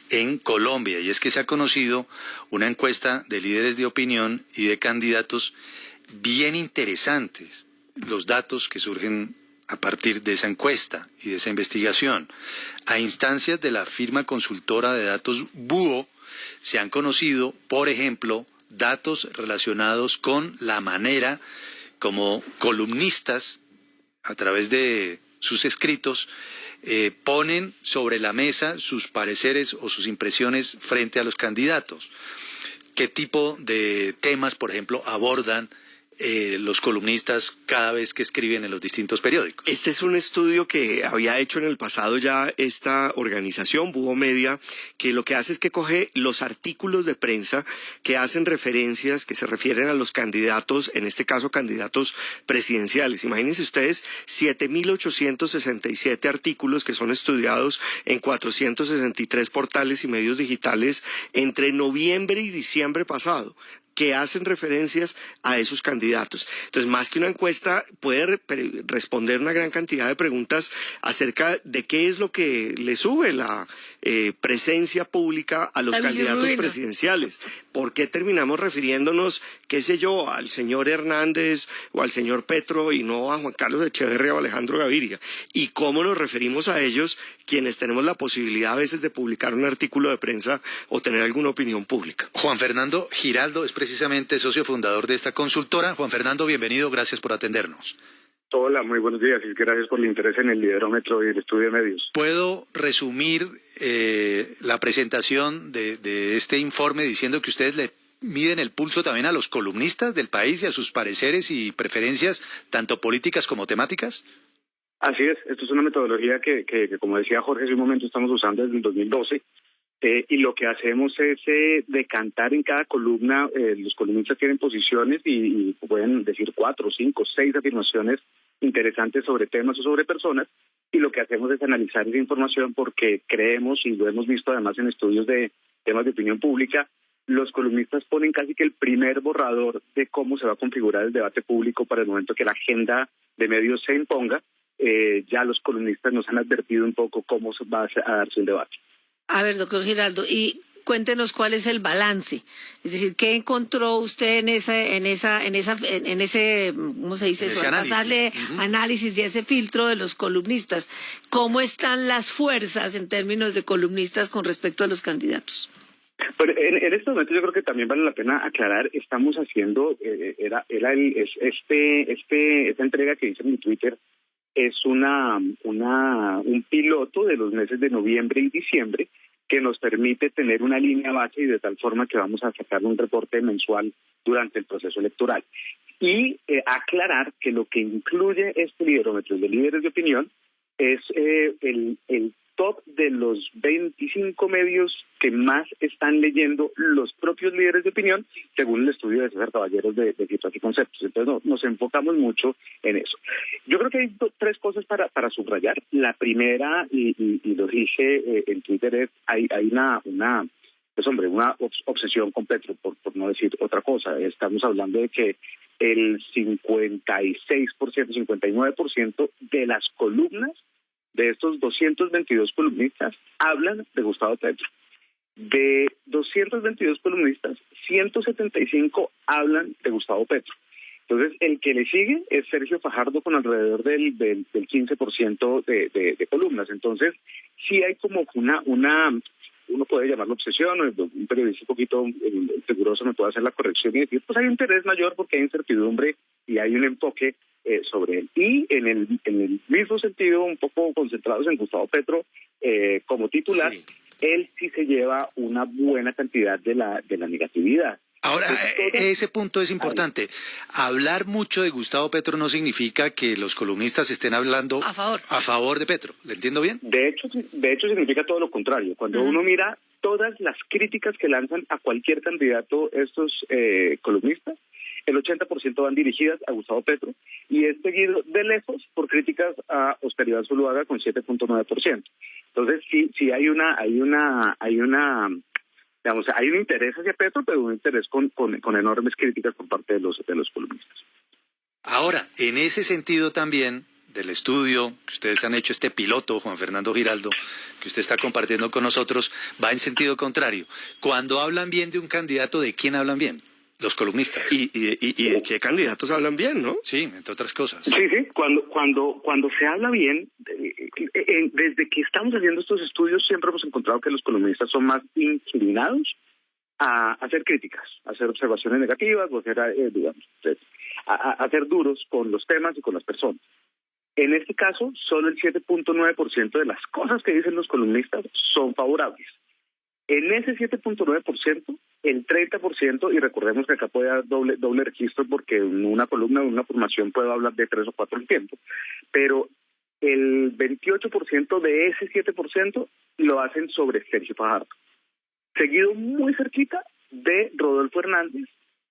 en Colombia, y es que se ha conocido una encuesta de líderes de opinión y de candidatos bien interesantes, los datos que surgen a partir de esa encuesta y de esa investigación. A instancias de la firma consultora de datos Búho, se han conocido, por ejemplo, datos relacionados con la manera como columnistas, a través de sus escritos, ponen sobre la mesa sus pareceres o sus impresiones frente a los candidatos. ¿Qué tipo de temas, por ejemplo, abordan los columnistas cada vez que escriben en los distintos periódicos? Este es un estudio que había hecho en el pasado ya esta organización, Búho Media, que lo que hace es que coge los artículos de prensa que hacen referencias, que se refieren a los candidatos, en este caso candidatos presidenciales. Imagínense ustedes 7.867 artículos que son estudiados en 463 portales y medios digitales entre noviembre y diciembre pasado, que hacen referencias a esos candidatos. Entonces, más que una encuesta, puede responder una gran cantidad de preguntas acerca de qué es lo que le sube la presencia pública a los candidatos presidenciales. ¿Por qué terminamos refiriéndonos, qué sé yo, al señor Hernández o al señor Petro y no a Juan Carlos Echeverría o Alejandro Gaviria? ¿Y cómo nos referimos a ellos, quienes tenemos la posibilidad a veces de publicar un artículo de prensa o tener alguna opinión pública? Juan Fernando Giraldo es precisamente socio fundador de esta consultora. Juan Fernando, bienvenido, gracias por atendernos. Hola, muy buenos días y gracias por el interés en el liderómetro y el estudio de medios. ¿Puedo resumir la presentación de este informe diciendo que ustedes le miden el pulso también a los columnistas del país y a sus pareceres y preferencias, tanto políticas como temáticas? Así es, esto es una metodología que como decía Jorge hace un momento, estamos usando desde el 2012. Y lo que hacemos es decantar en cada columna. Los columnistas tienen posiciones y pueden decir 4, 5, 6 afirmaciones interesantes sobre temas o sobre personas, y lo que hacemos es analizar esa información porque creemos, y lo hemos visto además en estudios de temas de opinión pública, los columnistas ponen casi que el primer borrador de cómo se va a configurar el debate público para el momento que la agenda de medios se imponga. Ya los columnistas nos han advertido un poco cómo va a darse el debate. A ver, doctor Giraldo, y cuéntenos cuál es el balance. Es decir, ¿qué encontró usted en ese, ¿cómo se dice eso? Pasarle análisis y ese filtro de los columnistas. ¿Cómo están las fuerzas en términos de columnistas con respecto a los candidatos? Pero en este momento yo creo que también vale la pena aclarar, estamos haciendo, esta entrega que hice en mi Twitter, es un piloto de los meses de noviembre y diciembre que nos permite tener una línea base y de tal forma que vamos a sacar un reporte mensual durante el proceso electoral. Y aclarar que lo que incluye este liderómetro de líderes de opinión es el top de los 25 medios que más están leyendo los propios líderes de opinión, según el estudio de César Caballeros de Filtros y Conceptos. Entonces nos enfocamos mucho en eso. Yo creo que hay tres cosas para subrayar. La primera, y lo dije en Twitter, es hay una obsesión con Petro, por no decir otra cosa. Estamos hablando de que el 56%, 59% de las columnas de estos 222 columnistas hablan de Gustavo Petro. De 222 columnistas, 175 hablan de Gustavo Petro. Entonces, el que le sigue es Sergio Fajardo con alrededor del 15% de columnas. Entonces, sí hay como uno puede llamarlo obsesión, o un periodista un poquito riguroso me puede hacer la corrección y decir, pues hay un interés mayor porque hay incertidumbre y hay un enfoque sobre él. Y en el mismo sentido, un poco concentrados en Gustavo Petro como titular, sí. Él sí se lleva una buena cantidad de la negatividad. Ahora, ese punto es importante. Hablar mucho de Gustavo Petro no significa que los columnistas estén hablando a favor de Petro. ¿Le entiendo bien? De hecho significa todo lo contrario. Cuando uno mira todas las críticas que lanzan a cualquier candidato estos columnistas, el 80% van dirigidas a Gustavo Petro y es seguido de lejos por críticas a Oscar Iván Zuluaga con 7.9%. Entonces sí hay un interés hacia Petro, pero un interés con enormes críticas por parte de los columnistas. Ahora, en ese sentido también, del estudio que ustedes han hecho, este piloto, Juan Fernando Giraldo, que usted está compartiendo con nosotros, va en sentido contrario. Cuando hablan bien de un candidato, ¿de quién hablan bien? Los columnistas. ¿Y de qué candidatos hablan bien, no? Sí, entre otras cosas. Sí, cuando se habla bien, desde que estamos haciendo estos estudios siempre hemos encontrado que los columnistas son más inclinados a hacer críticas, a hacer observaciones negativas, o a ser duros con los temas y con las personas. En este caso, solo el 7.9% de las cosas que dicen los columnistas son favorables. En ese 7.9%, el 30%, y recordemos que acá puede dar doble registro porque en una columna, en una formación puedo hablar de 3 o 4 al tiempo, pero el 28% de ese 7% lo hacen sobre Sergio Fajardo. Seguido muy cerquita de Rodolfo Hernández,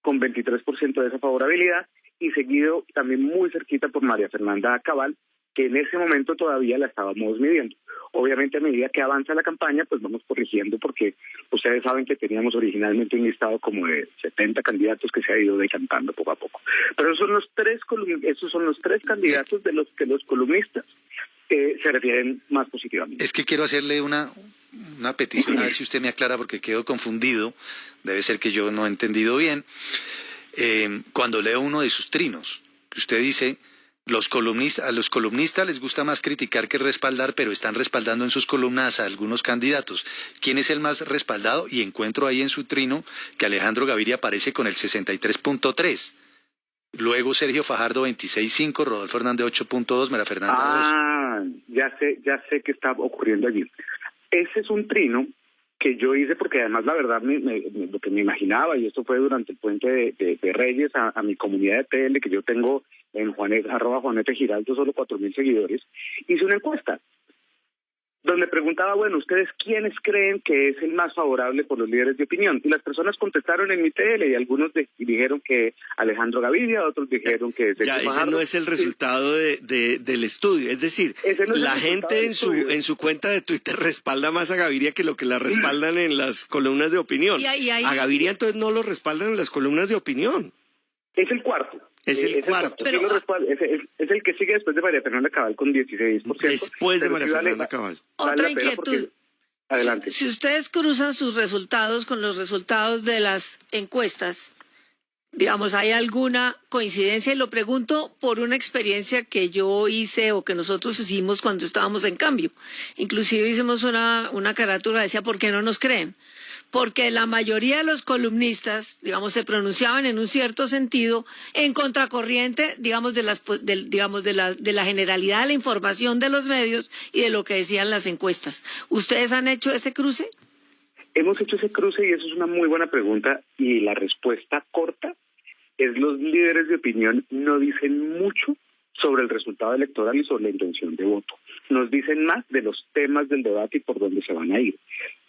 con 23% de esa favorabilidad, y seguido también muy cerquita por María Fernanda Cabal, que en ese momento todavía la estábamos midiendo. Obviamente a medida que avanza la campaña, pues vamos corrigiendo, porque ustedes saben que teníamos originalmente un listado como de 70 candidatos que se ha ido decantando poco a poco. Pero esos son los tres candidatos de los que los columnistas se refieren más positivamente. Es que quiero hacerle una petición, a ver si usted me aclara, porque quedo confundido. Debe ser que yo no he entendido bien. Cuando leo uno de sus trinos, que usted dice, a los columnistas les gusta más criticar que respaldar, pero están respaldando en sus columnas a algunos candidatos. ¿Quién es el más respaldado? Y encuentro ahí en su trino que Alejandro Gaviria aparece con el 63.3. Luego Sergio Fajardo 26.5, Rodolfo Hernández 8.2, María Fernanda 2. Ya sé qué está ocurriendo allí. Ese es un trino que yo hice porque además la verdad lo que me imaginaba, y esto fue durante el puente de Reyes a mi comunidad de TL que yo tengo en @Juanete Giraldo, solo 4.000 seguidores, hice una encuesta donde preguntaba, bueno, ¿ustedes quiénes creen que es el más favorable por los líderes de opinión? Y las personas contestaron en mi TL, y algunos dijeron que Alejandro Gaviria, otros dijeron que... Ya, ese no es el resultado del estudio, es decir, no es la gente en su cuenta de Twitter respalda más a Gaviria que lo que la respaldan en las columnas de opinión. A Gaviria entonces no lo respaldan en las columnas de opinión. Es el cuarto. Es el cuarto. Es el que sigue después de María Fernanda Cabal con 16%. Después de María Fernanda Cabal. Otra inquietud. Adelante. Si ustedes cruzan sus resultados con los resultados de las encuestas, digamos, ¿hay alguna coincidencia? Y lo pregunto por una experiencia que yo hice o que nosotros hicimos cuando estábamos en Cambio. Inclusive hicimos una carátula que decía, ¿por qué no nos creen? Porque la mayoría de los columnistas, digamos, se pronunciaban en un cierto sentido en contracorriente, digamos, de la generalidad de la información de los medios y de lo que decían las encuestas. ¿Ustedes han hecho ese cruce? Hemos hecho ese cruce y eso es una muy buena pregunta, y la respuesta corta es: los líderes de opinión no dicen mucho sobre el resultado electoral y sobre la intención de voto. Nos dicen más de los temas del debate y por dónde se van a ir.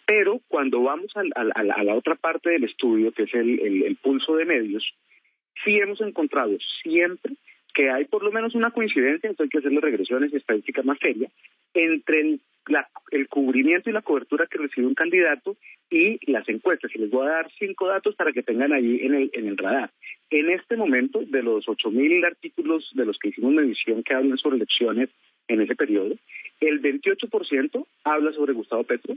Pero cuando vamos a la otra parte del estudio, que es el pulso de medios, sí hemos encontrado siempre que hay por lo menos una coincidencia, entonces hay que hacerle regresiones y estadísticas más serias, entre el cubrimiento y la cobertura que recibe un candidato y las encuestas. Y les voy a dar 5 datos para que tengan ahí en el radar. En este momento, de los 8.000 artículos de los que hicimos medición que hablan sobre elecciones en ese periodo, el 28% habla sobre Gustavo Petro,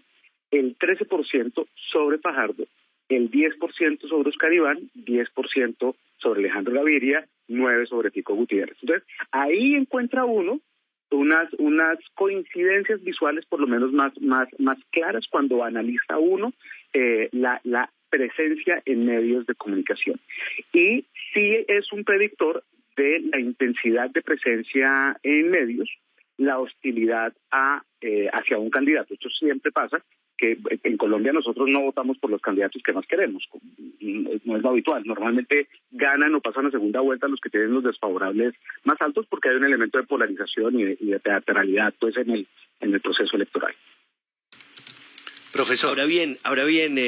el 13% sobre Fajardo, el 10% sobre Oscar Iván, 10% sobre Alejandro Gaviria, 9% sobre Pico Gutiérrez. Entonces, ahí encuentra uno unas coincidencias visuales por lo menos más claras cuando analiza uno la presencia en medios de comunicación. Y sí es un predictor de la intensidad de presencia en medios, la hostilidad hacia un candidato. Esto siempre pasa, que en Colombia nosotros no votamos por los candidatos que más queremos, no es lo habitual. Normalmente ganan o pasan a segunda vuelta los que tienen los desfavorables más altos, porque hay un elemento de polarización y de teatralidad pues en el proceso electoral. Profesor. Ahora bien,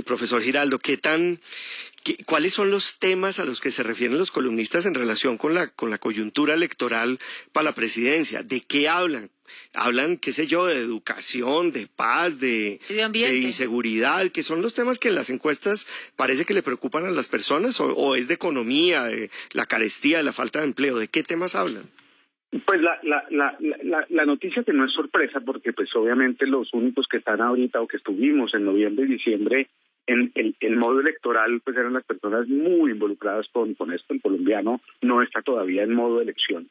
profesor Giraldo, ¿cuáles son los temas a los que se refieren los columnistas en relación con la coyuntura electoral para la presidencia? ¿De qué hablan? Hablan, qué sé yo, de educación, de paz, de inseguridad, que son los temas que en las encuestas parece que le preocupan a las personas, o es de economía, de la carestía, de la falta de empleo. ¿De qué temas hablan? Pues la noticia que no es sorpresa, porque pues obviamente los únicos que están ahorita o que estuvimos en noviembre y diciembre en el modo electoral pues eran las personas muy involucradas con esto. El colombiano no está todavía en modo elección.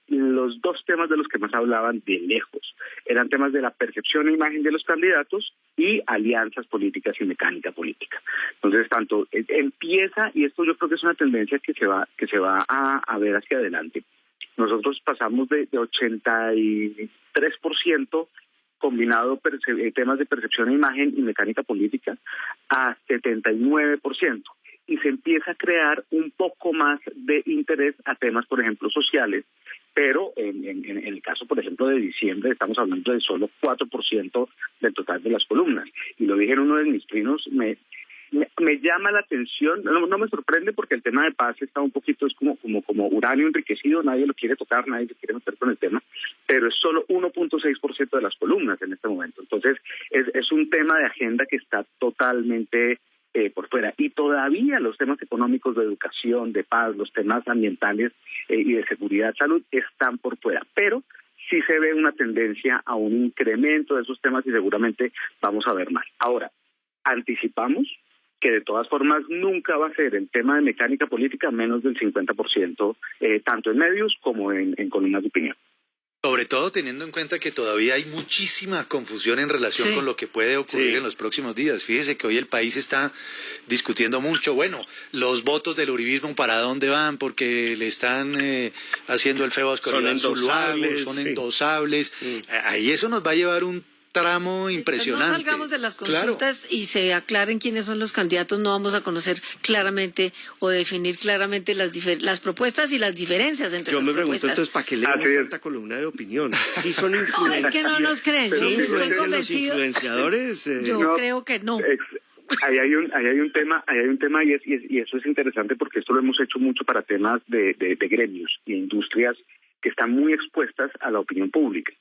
Los dos temas de los que más hablaban de lejos eran temas de la percepción e imagen de los candidatos y alianzas políticas y mecánica política. Entonces, tanto empieza, y esto yo creo que es una tendencia que se va a ver hacia adelante. Nosotros pasamos de 83% combinado temas de percepción e imagen y mecánica política a 79%. Y se empieza a crear un poco más de interés a temas, por ejemplo, sociales, pero en el caso, por ejemplo, de diciembre, estamos hablando de solo 4% del total de las columnas. Y lo dije en uno de mis trinos, me llama la atención, no me sorprende porque el tema de paz está un poquito, es como uranio enriquecido, nadie lo quiere tocar, nadie se quiere meter con el tema, pero es solo 1.6% de las columnas en este momento. Entonces, es un tema de agenda que está totalmente por fuera. Y todavía los temas económicos de educación, de paz, los temas ambientales y de seguridad, salud, están por fuera. Pero sí se ve una tendencia a un incremento de esos temas y seguramente vamos a ver más. Ahora, anticipamos que de todas formas nunca va a ser el tema de mecánica política menos del 50%, tanto en medios como en columnas de opinión. Sobre todo teniendo en cuenta que todavía hay muchísima confusión en relación con lo que puede ocurrir en los próximos días. Fíjese que hoy el país está discutiendo mucho, los votos del uribismo para dónde van, porque le están haciendo el feo a Oscar Iván Zuluaga, son endosables. Ahí eso nos va a llevar un tramo impresionante. No salgamos de las consultas y se aclaren quiénes son los candidatos, no vamos a conocer claramente o definir claramente las propuestas y las diferencias entre las propuestas. Yo me pregunto entonces, ¿para qué leemos tanta columna de opinión? Sí son influenciadores. No, es que no nos creen, sí, estoy convencido. Los influenciadores. Yo creo que no. Ahí hay un tema y eso es interesante porque esto lo hemos hecho mucho para temas de gremios y industrias que están muy expuestas a la opinión pública.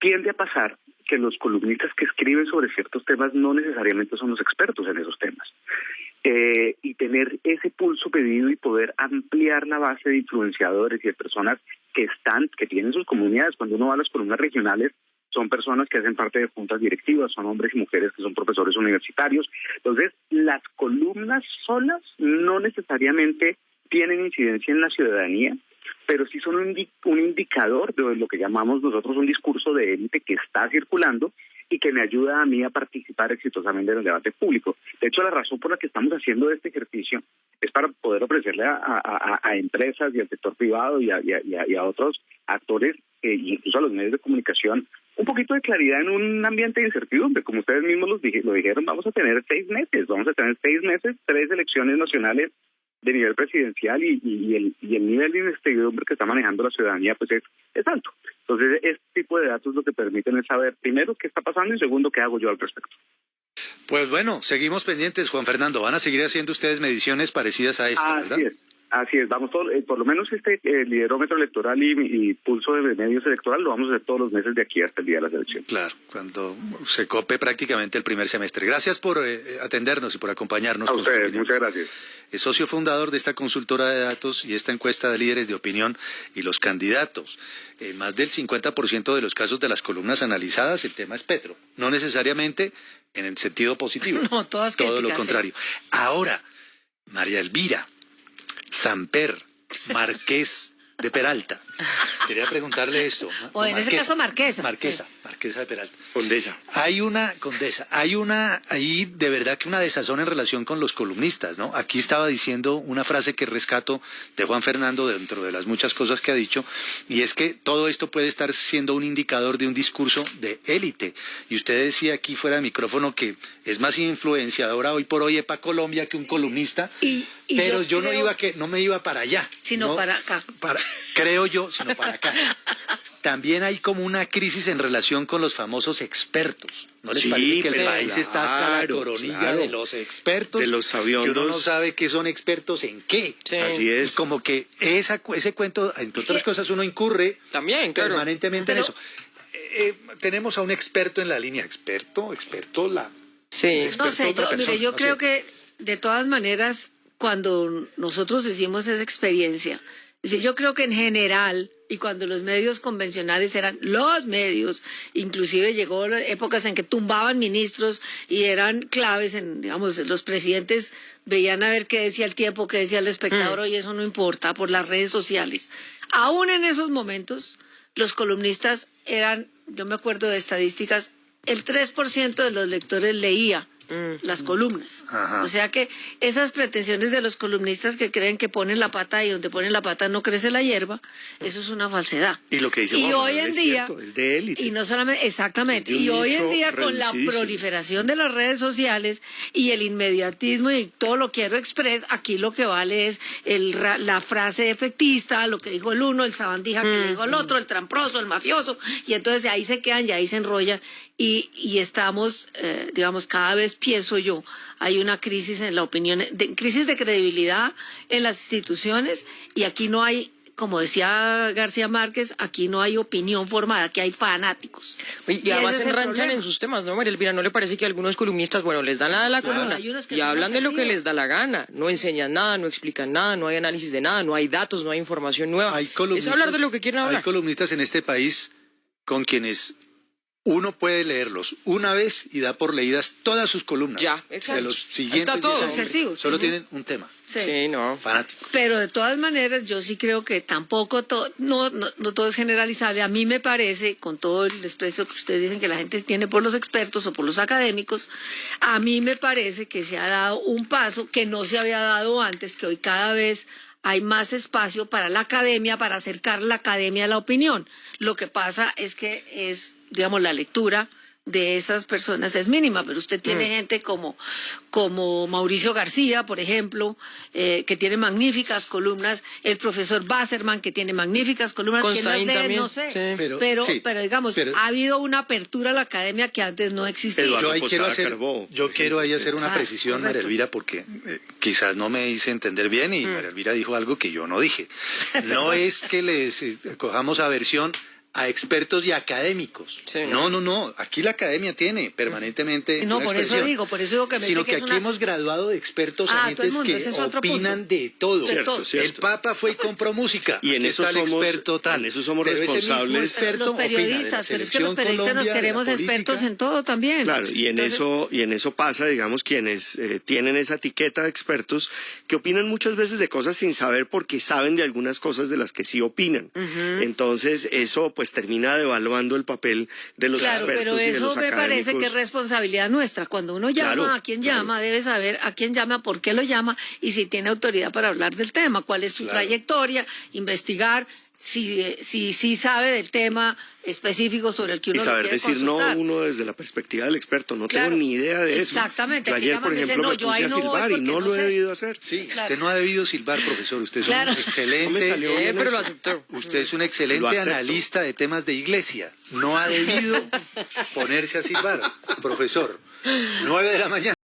Tiende a pasar que los columnistas que escriben sobre ciertos temas no necesariamente son los expertos en esos temas. Y tener ese pulso pedido y poder ampliar la base de influenciadores y de personas que tienen sus comunidades. Cuando uno va a las columnas regionales, son personas que hacen parte de juntas directivas, son hombres y mujeres que son profesores universitarios. Entonces, las columnas solas no necesariamente tienen incidencia en la ciudadanía, pero sí son un indicador de lo que llamamos nosotros un discurso de élite que está circulando y que me ayuda a mí a participar exitosamente en el debate público. De hecho, la razón por la que estamos haciendo este ejercicio es para poder ofrecerle a empresas y al sector privado y a otros actores, incluso a los medios de comunicación, un poquito de claridad en un ambiente de incertidumbre. Como ustedes mismos lo dijeron, vamos a tener 6 meses, 3 elecciones nacionales de nivel presidencial y el nivel de incertidumbre que está manejando la ciudadanía pues es alto. Entonces, este tipo de datos lo que permiten es saber, primero, qué está pasando y segundo, qué hago yo al respecto. Pues bueno, seguimos pendientes, Juan Fernando. Van a seguir haciendo ustedes mediciones parecidas a esta, ¿verdad? Así es, vamos por lo menos liderómetro electoral y pulso de medios electoral lo vamos a hacer todos los meses de aquí hasta el día de las elecciones. Claro, cuando se cope prácticamente el primer semestre. Gracias por atendernos y por acompañarnos. A ustedes, muchas gracias. Es socio fundador de esta consultora de datos y esta encuesta de líderes de opinión y los candidatos. En más del 50% de los casos de las columnas analizadas, el tema es Petro. No necesariamente en el sentido positivo. No, todas todo críticas, lo contrario. Ahora, María Elvira, Samper, Marqués de Peralta. Quería preguntarle esto. O en ese caso Marquesa. Marquesa de Peralta. Condesa. Hay ahí de verdad que una desazón en relación con los columnistas, ¿no? Aquí estaba diciendo una frase que rescato de Juan Fernando dentro de las muchas cosas que ha dicho, y es que todo esto puede estar siendo un indicador de un discurso de élite. Y usted decía aquí fuera de micrófono que es más influenciadora hoy por hoy EPA Colombia que un columnista, pero yo no me iba para allá. Sino para acá. Creo yo, sino para acá. También hay como una crisis en relación con los famosos expertos. ¿No les parece que el país está hasta la coronilla de los expertos? De los sabiondos. Que uno no sabe que son expertos en qué. Sí. Así es. Y como que ese cuento, entre otras cosas, uno incurre también, claro, permanentemente en eso. Tenemos a un experto en la línea. ¿Experto? Sí. No sé, yo creo que de todas maneras, cuando nosotros hicimos esa experiencia, Es decir, yo creo que en general, y cuando los medios convencionales eran los medios, inclusive llegó épocas en que tumbaban ministros y eran claves en, digamos, los presidentes veían a ver qué decía el tiempo, qué decía el espectador, y eso no importa, por las redes sociales. Aún en esos momentos, los columnistas eran, yo me acuerdo de estadísticas, el 3% de los lectores leía las columnas. Ajá. O sea que esas pretensiones de los columnistas que creen que ponen la pata y donde ponen la pata no crece la hierba, eso es una falsedad. Y lo que dice Y Juan hoy Manuel en es día, cierto, es de élite. y no solamente, exactamente, Es de un y hoy en nicho día con la reducidísimo. proliferación de las redes sociales y el inmediatismo y todo lo quiero express, aquí lo que vale es la frase efectista, lo que dijo el uno, el sabandija que le dijo el otro, el tramposo, el mafioso, y entonces ahí se quedan y ahí se enrollan y estamos, digamos, cada vez pienso yo, hay una crisis en la opinión, crisis de credibilidad en las instituciones y aquí no hay, como decía García Márquez, aquí no hay opinión formada, aquí hay fanáticos. Y además ese es se el enranchan problema. en sus temas, ¿no, María Elvira? ¿No le parece que algunos columnistas, bueno, les dan la columna hay unos que y son hablan de lo que obsesivos. les da la gana? No enseñan nada, no explican nada, no hay análisis de nada, no hay datos, no hay información nueva. Hay Es hablar de lo que quieren hay hablar. columnistas en este país con quienes uno puede leerlos una vez y da por leídas todas sus columnas. Ya, exacto. De los siguientes Está todo. 10 años. Obsesivos, Solo ujú. tienen un tema. Sí. Sí, no. Fanático. Pero de todas maneras, yo sí creo que tampoco no todo es generalizable. A mí me parece, con todo el desprecio que ustedes dicen que la gente tiene por los expertos o por los académicos, a mí me parece que se ha dado un paso que no se había dado antes, que hoy cada vez hay más espacio para la academia, para acercar la academia a la opinión. Lo que pasa es que digamos, la lectura de esas personas es mínima, pero usted tiene gente como Mauricio García, por ejemplo, que tiene magníficas columnas, el profesor Basserman, que tiene magníficas columnas, que Constaín las lee, también, no sé, sí. pero digamos, pero- ha habido una apertura a la academia que antes no existía. Eduardo Yo ahí quiero Posada hacer, Carbó, yo por quiero ahí ejemplo, hacer una Exacto, precisión, correcto. María Elvira, porque quizás no me hice entender bien y María Elvira dijo algo que yo no dije. No es que les cojamos aversión a expertos y académicos. Sí. No. Aquí la academia tiene permanentemente No, una por eso expresión. digo que me Sino sé que que es aquí una... hemos graduado de expertos Ah, a todo el gentes mundo, que ese es otro opinan punto. de todo. De todo. Cierto. El Papa fue y compró música. Y en Aquí eso está el somos- experto tal. en eso somos Pero ese mismo responsables. experto Los opina de la periodistas, pero es que los selección periodistas nos Colombia, de la queremos política. expertos en todo también. Claro, y Entonces, en eso pasa, digamos, quienes tienen esa etiqueta de expertos que opinan muchas veces de cosas sin saber porque saben de algunas cosas de las que sí opinan. Entonces, eso pues termina devaluando el papel de los claro, expertos pero y de eso los me parece que es académicos. responsabilidad nuestra. Cuando uno llama Claro, a quien claro. llama, debe saber a quién llama, por qué lo llama y si tiene autoridad para hablar del tema, cuál es su trayectoria, investigar si sabe del tema específico sobre el que Y uno saber lo quiere decir no consultar. uno desde la perspectiva del experto. No Claro, tengo ni idea de eso. exactamente, Yo aquí ayer, llaman por y dicen, ejemplo, no, me yo puse ahí a no voy silbar y porque no no lo he sé. debido hacer. Sí, Claro. usted no ha debido silbar, profesor. Usted es Claro. un excelente... No me salió bien Pero eso. lo aceptó. Usted es un Lo excelente acepto. analista de temas de iglesia. No ha debido ponerse a silbar, profesor. 9 de la mañana.